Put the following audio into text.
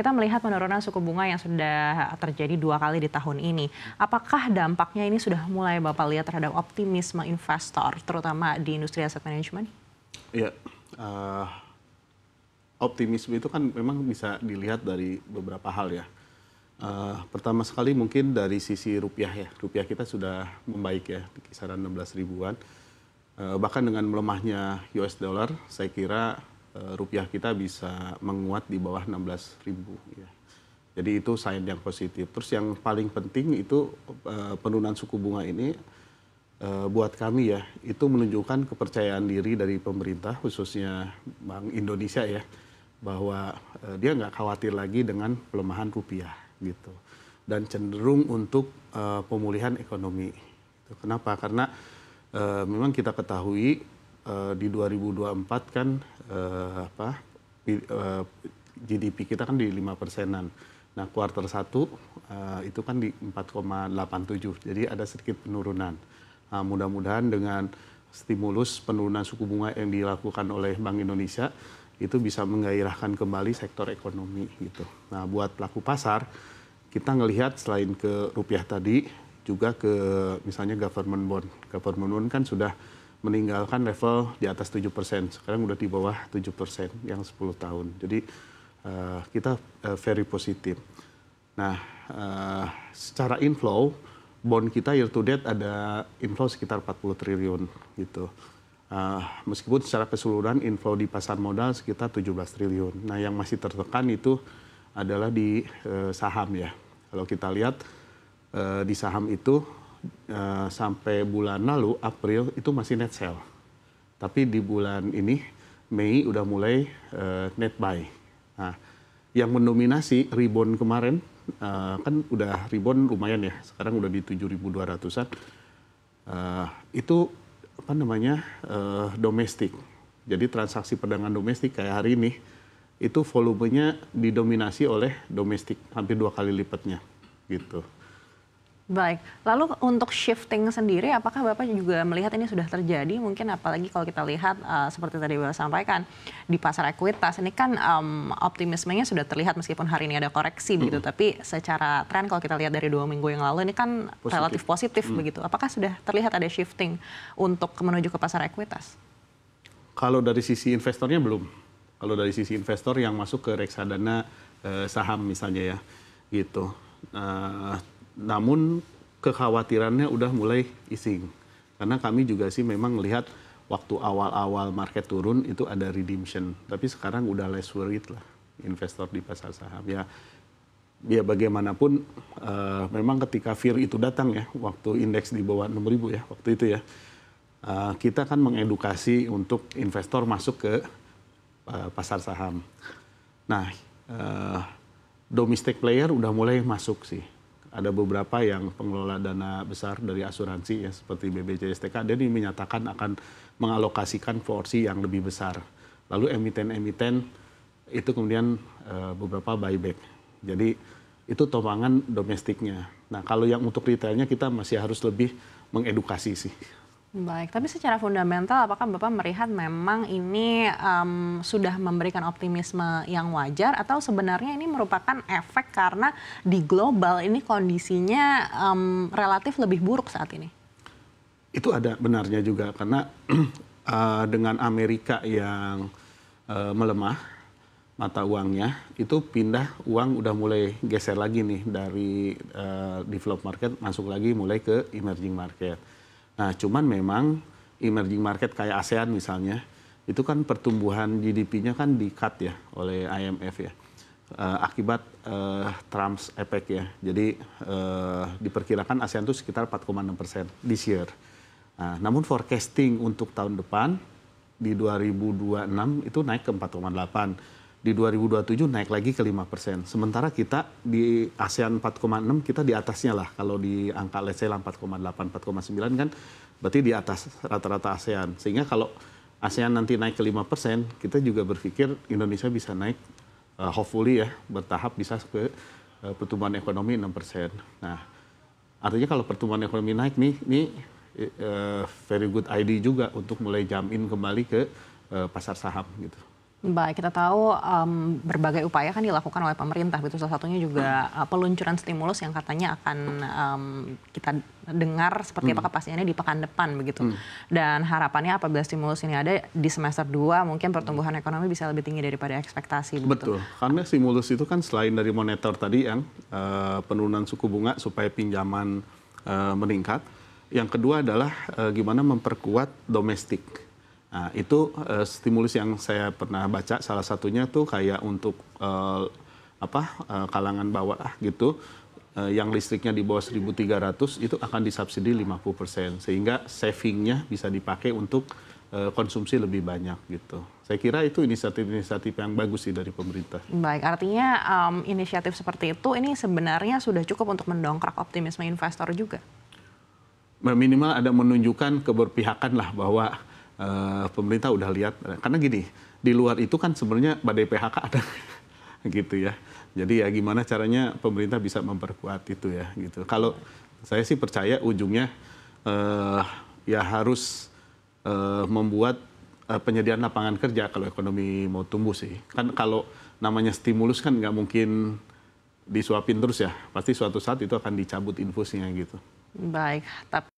kita melihat penurunan suku bunga yang sudah terjadi 2 kali di tahun ini, apakah dampaknya ini sudah mulai Bapak lihat terhadap optimisme investor, terutama di industri aset management? Ya, optimisme itu kan memang bisa dilihat dari beberapa hal ya. Pertama sekali mungkin dari sisi rupiah ya. Rupiah kita sudah membaik ya, di kisaran 16 ribuan. Bahkan dengan melemahnya US dollar, saya kira rupiah kita bisa menguat di bawah 16.000 ya. Jadi itu sign yang positif. Terus yang paling penting itu penurunan suku bunga ini buat kami ya, itu menunjukkan kepercayaan diri dari pemerintah khususnya Bank Indonesia ya, bahwa dia nggak khawatir lagi dengan pelemahan rupiah gitu, dan cenderung untuk pemulihan ekonomi. Kenapa? Karena memang kita ketahui di 2024 kan GDP kita kan di 5%-an. Nah, kuartal 1 itu kan di 4,87. Jadi ada sedikit penurunan. Nah, mudah-mudahan dengan stimulus penurunan suku bunga yang dilakukan oleh Bank Indonesia itu bisa menggairahkan kembali sektor ekonomi gitu. Nah, buat pelaku pasar kita ngelihat selain ke rupiah tadi juga ke misalnya government bond. Government bond kan sudah meninggalkan level di atas 7%, sekarang udah di bawah 7% yang 10 tahun. Jadi kita very positif. Nah, secara inflow, bond kita year to date ada inflow sekitar 40 triliun gitu. Meskipun secara keseluruhan inflow di pasar modal sekitar 17 triliun. Nah, yang masih tertekan itu adalah di saham ya. Kalau kita lihat di saham itu sampai bulan lalu, April, itu masih net sell. Tapi di bulan ini, Mei, udah mulai net buy. Nah, yang mendominasi rebound kemarin, kan udah rebound lumayan ya, sekarang udah di 7.200-an. Itu apa namanya, domestik. Jadi transaksi perdagangan domestik kayak hari ini, itu volumenya didominasi oleh domestik, hampir 2 kali lipatnya gitu. Baik, lalu untuk shifting sendiri, apakah Bapak juga melihat ini sudah terjadi? Mungkin apalagi kalau kita lihat seperti tadi Bapak sampaikan, di pasar ekuitas ini kan optimismenya sudah terlihat meskipun hari ini ada koreksi begitu, tapi secara tren kalau kita lihat dari 2 minggu yang lalu ini kan relatif positif begitu. Apakah sudah terlihat ada shifting untuk menuju ke pasar ekuitas? Kalau dari sisi investornya belum. Kalau dari sisi investor yang masuk ke reksadana saham misalnya ya, gitu. Namun kekhawatirannya udah mulai easing. Karena kami juga sih memang melihat waktu awal-awal market turun itu ada redemption. Tapi sekarang udah less worried lah investor di pasar saham. Ya bagaimanapun memang ketika fear itu datang ya, waktu indeks di bawah 6.000 ya, waktu itu ya. Kita kan mengedukasi untuk investor masuk ke pasar saham. Nah, domestic player udah mulai masuk sih. Ada beberapa yang pengelola dana besar dari asuransi ya, seperti BBJSTK, dan ini menyatakan akan mengalokasikan porsi yang lebih besar. Lalu emiten-emiten itu kemudian beberapa buyback. Jadi itu topangan domestiknya. Nah, kalau yang untuk retailnya kita masih harus lebih mengedukasi sih. Baik, tapi secara fundamental apakah Bapak melihat memang ini sudah memberikan optimisme yang wajar atau sebenarnya ini merupakan efek karena di global ini kondisinya relatif lebih buruk saat ini? Itu ada benarnya juga karena dengan Amerika yang melemah mata uangnya, itu pindah uang udah mulai geser lagi nih dari developed market masuk lagi mulai ke emerging market. Nah, cuman memang emerging market kayak ASEAN misalnya, itu kan pertumbuhan GDP-nya kan di-cut ya oleh IMF ya, akibat Trump's APEC ya. Jadi diperkirakan ASEAN itu sekitar 4,6% this year. Nah, namun forecasting untuk tahun depan di 2026 itu naik ke 4,8%. Di 2027 naik lagi ke 5%. Sementara kita di ASEAN 4,6 kita di atasnya lah. Kalau di angka let's say 4,8, 4,9 kan berarti di atas rata-rata ASEAN. Sehingga kalau ASEAN nanti naik ke 5%, kita juga berpikir Indonesia bisa naik hopefully ya bertahap bisa ke pertumbuhan ekonomi 6%. Nah, artinya kalau pertumbuhan ekonomi naik nih, ini very good idea juga untuk mulai jump in kembali ke pasar saham gitu. Baik, kita tahu berbagai upaya kan dilakukan oleh pemerintah, betul. Salah satunya juga peluncuran stimulus yang katanya akan kita dengar seperti apa kepastiannya di pekan depan begitu. Dan harapannya apabila stimulus ini ada di semester 2 mungkin pertumbuhan ekonomi bisa lebih tinggi daripada ekspektasi. Betul, karena stimulus itu kan selain dari moneter tadi yang penurunan suku bunga supaya pinjaman meningkat, yang kedua adalah gimana memperkuat domestik. Nah, itu stimulus yang saya pernah baca, salah satunya tuh kayak untuk kalangan bawah gitu, yang listriknya di bawah 1.300 itu akan disubsidi 50%, sehingga savingnya bisa dipakai untuk konsumsi lebih banyak gitu. Saya kira itu inisiatif-inisiatif yang bagus sih dari pemerintah. Baik, artinya inisiatif seperti itu ini sebenarnya sudah cukup untuk mendongkrak optimisme investor juga. Minimal ada menunjukkan keberpihakan lah bahwa pemerintah udah lihat, karena gini, di luar itu kan sebenarnya badai PHK ada gitu ya. Jadi ya gimana caranya pemerintah bisa memperkuat itu ya gitu. Kalau saya sih percaya ujungnya ya harus membuat penyediaan lapangan kerja kalau ekonomi mau tumbuh sih. Kan kalau namanya stimulus kan nggak mungkin disuapin terus ya. Pasti suatu saat itu akan dicabut infusnya gitu. Baik, tapi